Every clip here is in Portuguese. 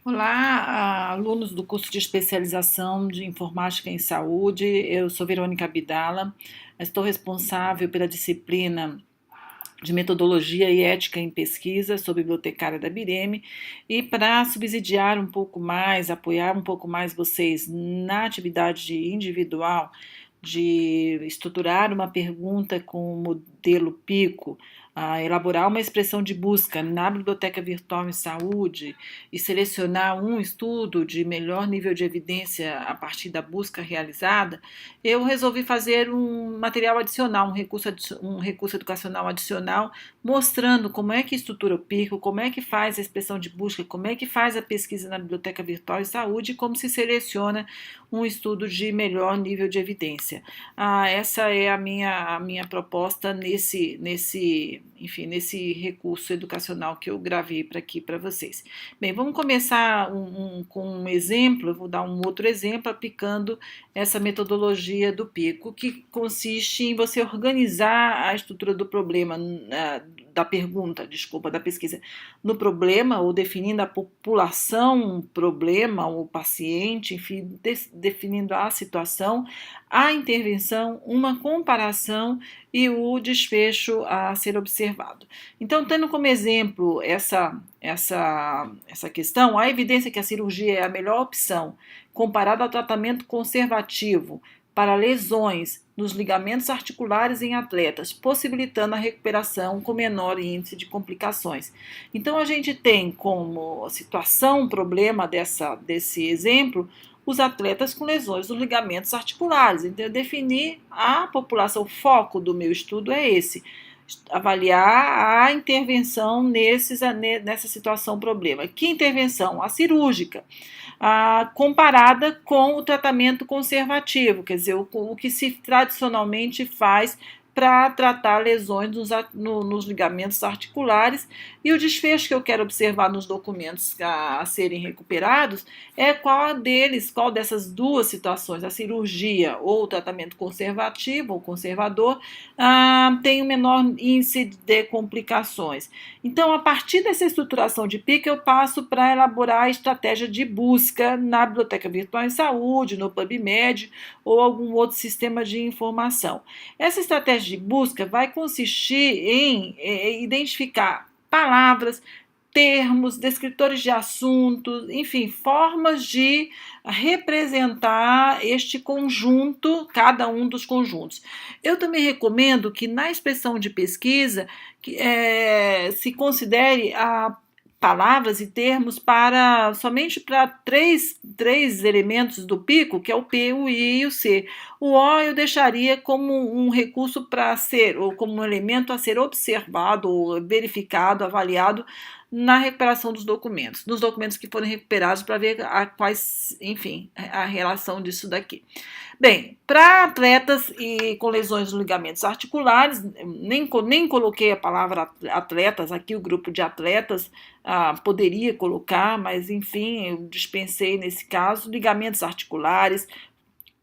Olá, alunos do curso de especialização de informática em saúde. Eu sou Verônica Abdala, estou responsável pela disciplina de metodologia e ética em pesquisa, sou bibliotecária da Bireme, e para subsidiar um pouco mais, apoiar um pouco mais vocês na atividade individual de estruturar uma pergunta com o modelo PICO, elaborar uma expressão de busca na Biblioteca Virtual em Saúde e selecionar um estudo de melhor nível de evidência a partir da busca realizada, eu resolvi fazer um material adicional, um recurso educacional adicional, mostrando como é que estrutura o PICO, como é que faz a expressão de busca, como é que faz a pesquisa na Biblioteca Virtual em Saúde e como se seleciona um estudo de melhor nível de evidência. Essa é a minha proposta nesse recurso educacional que eu gravei para aqui para vocês. Bem, vamos começar com um exemplo, eu vou dar um outro exemplo aplicando essa metodologia do PICO, que consiste em você organizar a estrutura do problema, da pergunta, desculpa, da pesquisa, no problema, ou definindo a população problema, ou paciente, enfim, definindo a situação, a intervenção, uma comparação e o desfecho a ser observado. Então, tendo como exemplo essa questão, a evidência que a cirurgia é a melhor opção comparada ao tratamento conservativo para lesões nos ligamentos articulares em atletas, possibilitando a recuperação com menor índice de complicações. Então, a gente tem como situação, problema desse exemplo, os atletas com lesões nos ligamentos articulares. Então, eu defini a população, o foco do meu estudo é esse, avaliar a intervenção nessa situação problema. Que intervenção? A cirúrgica, comparada com o tratamento conservativo, quer dizer, o que se tradicionalmente faz para tratar lesões nos ligamentos articulares, e o desfecho que eu quero observar nos documentos a serem recuperados é qual dessas duas situações, a cirurgia ou o tratamento conservativo ou conservador, tem o menor índice de complicações. Então, a partir dessa estruturação de PIC, eu passo para elaborar a estratégia de busca na Biblioteca Virtual em Saúde, no PubMed ou algum outro sistema de informação. Essa estratégia de busca vai consistir em identificar palavras, termos, descritores de assuntos, enfim, formas de representar este conjunto, cada um dos conjuntos. Eu também recomendo que na expressão de pesquisa se considere a palavras e termos somente para três elementos do pico, que é o P, o I e o C. O O eu deixaria como um recurso para ser, ou como um elemento a ser observado, ou verificado, avaliado na recuperação dos documentos, nos documentos que forem recuperados, para ver enfim, a relação disso daqui. Bem, para atletas e com lesões nos ligamentos articulares, nem coloquei a palavra atletas, aqui o grupo de atletas poderia colocar, mas enfim, eu dispensei nesse caso, ligamentos articulares,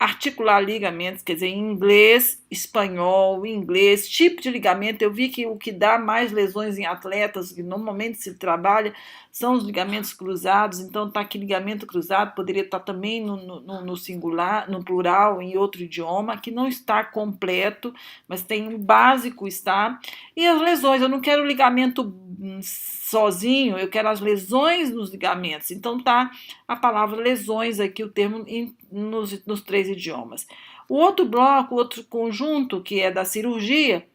articular ligamentos, quer dizer, em inglês, espanhol, inglês, tipo de ligamento. Eu vi que o que dá mais lesões em atletas, que normalmente se trabalha, são os ligamentos cruzados. Então, está aqui ligamento cruzado, poderia estar também no singular, no plural, em outro idioma, que não está completo, mas tem um básico, está. E as lesões, eu não quero ligamento sozinho, eu quero as lesões nos ligamentos. Então, tá a palavra lesões aqui, o termo nos três idiomas. O outro bloco, o outro conjunto, que é da cirurgia,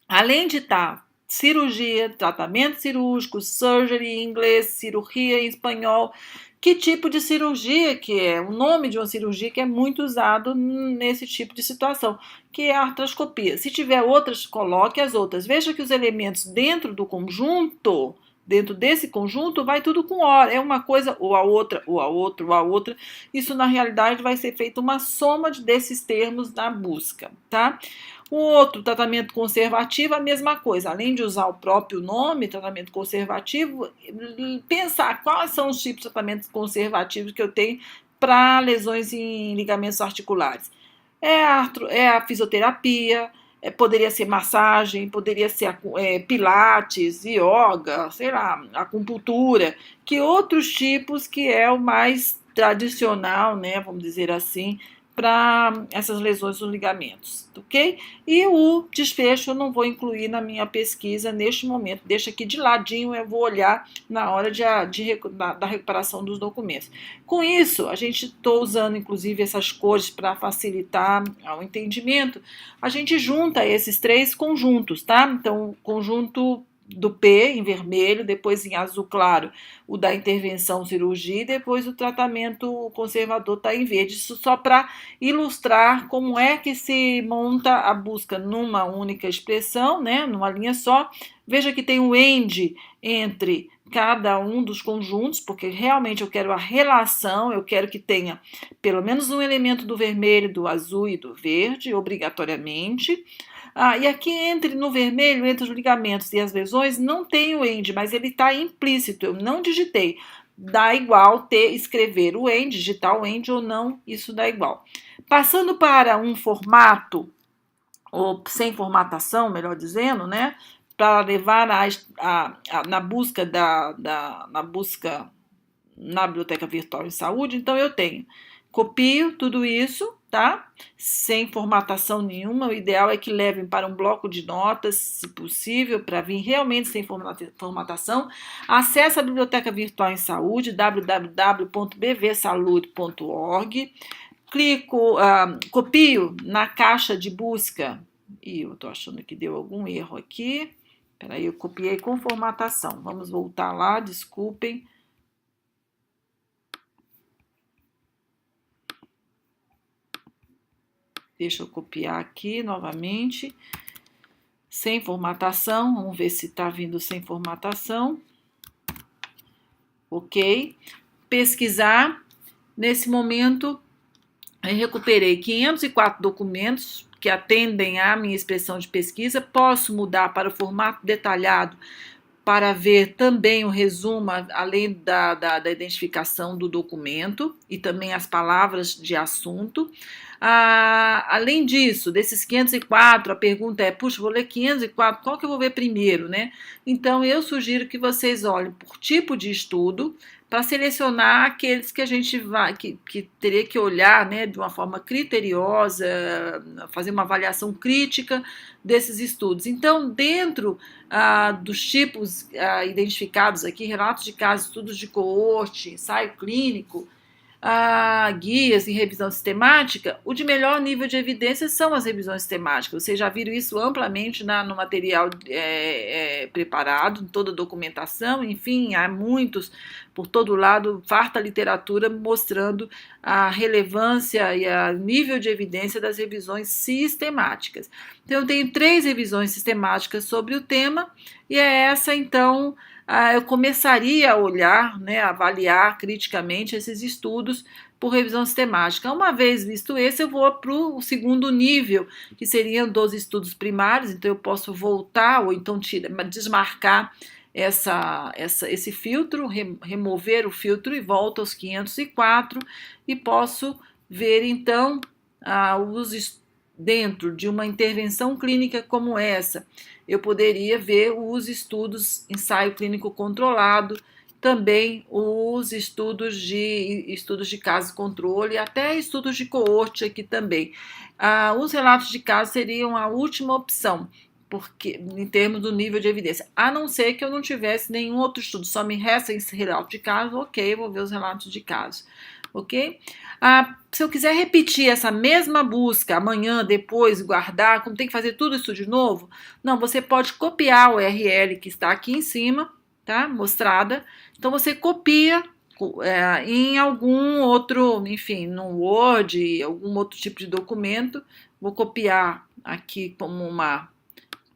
além de estar cirurgia, tratamento cirúrgico, surgery em inglês, cirurgia em espanhol, que tipo de cirurgia que é? O nome de uma cirurgia que é muito usado nesse tipo de situação, que é a artroscopia. Se tiver outras, coloque as outras. Veja que os elementos dentro do conjunto, dentro desse conjunto, vai tudo com hora. É uma coisa ou a outra, ou a outra, ou a outra. Isso, na realidade, vai ser feita uma soma desses termos na busca, tá? O outro, tratamento conservativo, a mesma coisa. Além de usar o próprio nome, tratamento conservativo, pensar quais são os tipos de tratamentos conservativos que eu tenho para lesões em ligamentos articulares. É a fisioterapia, poderia ser massagem, poderia ser pilates, yoga, sei lá, acupuntura, que outros tipos que é o mais tradicional, né, vamos dizer assim, para essas lesões nos ligamentos, ok? E o desfecho eu não vou incluir na minha pesquisa neste momento, deixa aqui de ladinho, eu vou olhar na hora da recuperação dos documentos. Com isso, a gente estou usando inclusive essas cores para facilitar o entendimento, a gente junta esses três conjuntos, tá? Então, o conjunto do P em vermelho, depois em azul claro o da intervenção cirurgia e depois o tratamento conservador está em verde. Isso só para ilustrar como é que se monta a busca numa única expressão, né, numa linha só. Veja que tem o AND entre cada um dos conjuntos, porque realmente eu quero a relação, eu quero que tenha pelo menos um elemento do vermelho, do azul e do verde, obrigatoriamente. E aqui no vermelho, entre os ligamentos e as lesões, não tem o AND, mas ele está implícito, eu não digitei. Dá igual escrever o AND, digitar o AND ou não, isso dá igual. Passando para um formato, ou sem formatação, melhor dizendo, né? Para levar na busca na busca na biblioteca virtual em saúde, então eu copio tudo isso, tá? Sem formatação nenhuma, o ideal é que levem para um bloco de notas, se possível, para vir realmente sem formatação. Acesse a biblioteca virtual em saúde, www.bvsalude.org, copio na caixa de busca, e eu tô achando que deu algum erro aqui, peraí, eu copiei com formatação, vamos voltar lá, desculpem. Deixa eu copiar aqui novamente, sem formatação, vamos ver se está vindo sem formatação. Ok. Pesquisar, nesse momento, eu recuperei 504 documentos que atendem à minha expressão de pesquisa, posso mudar para o formato detalhado para ver também o resumo, além da identificação do documento e também as palavras de assunto. Além disso, desses 504, a pergunta é, puxa, vou ler 504, qual que eu vou ver primeiro, né? Então, eu sugiro que vocês olhem por tipo de estudo, para selecionar aqueles que a gente que teria que olhar, né, de uma forma criteriosa, fazer uma avaliação crítica desses estudos. Então, dentro dos tipos identificados aqui, relatos de casos, estudos de coorte, ensaio clínico, guias e revisão sistemática, o de melhor nível de evidência são as revisões sistemáticas. Vocês já viram isso amplamente no material preparado, em toda a documentação, enfim, há muitos, por todo lado, farta literatura mostrando a relevância e o nível de evidência das revisões sistemáticas. Então, eu tenho 3 revisões sistemáticas sobre o tema, e é essa, então, eu começaria a olhar, né, avaliar criticamente esses estudos por revisão sistemática. Uma vez visto esse, eu vou para o segundo nível, que seriam 12 estudos primários, então eu posso voltar ou então desmarcar esse filtro, remover o filtro e volto aos 504 e posso ver então dentro de uma intervenção clínica como essa, eu poderia ver os estudos ensaio clínico controlado, também os estudos de caso controle, até estudos de coorte aqui também. Os relatos de caso seriam a última opção, porque em termos do nível de evidência, a não ser que eu não tivesse nenhum outro estudo, só me resta esse relato de caso, ok, vou ver os relatos de caso, ok? Se eu quiser repetir essa mesma busca amanhã, depois, guardar, como tem que fazer tudo isso de novo, não, você pode copiar o URL que está aqui em cima, tá? Mostrada, então você copia em algum outro, enfim, no Word, algum outro tipo de documento, vou copiar aqui como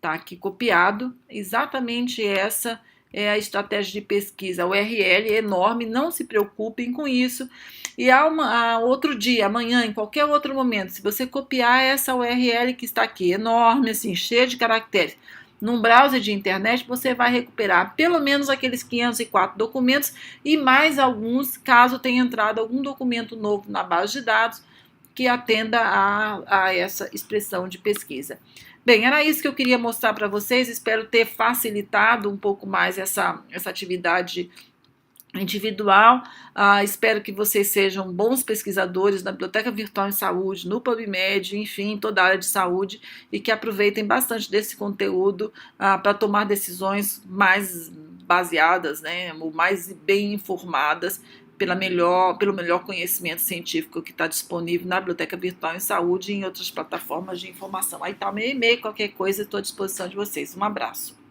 tá aqui copiado, exatamente essa é a estratégia de pesquisa. A URL é enorme, não se preocupem com isso. E outro dia, amanhã, em qualquer outro momento, se você copiar essa URL que está aqui, enorme, assim, cheia de caracteres, num browser de internet, você vai recuperar pelo menos aqueles 504 documentos e mais alguns, caso tenha entrado algum documento novo na base de dados que atenda a essa expressão de pesquisa. Bem, era isso que eu queria mostrar para vocês. Espero ter facilitado um pouco mais essa atividade individual. Espero que vocês sejam bons pesquisadores na Biblioteca Virtual em Saúde, no PubMed, enfim, em toda a área de saúde, e que aproveitem bastante desse conteúdo para tomar decisões mais baseadas, né, ou mais bem informadas pelo melhor conhecimento científico que está disponível na Biblioteca Virtual em Saúde e em outras plataformas de informação. Aí está o meu e-mail, qualquer coisa, estou à disposição de vocês. Um abraço.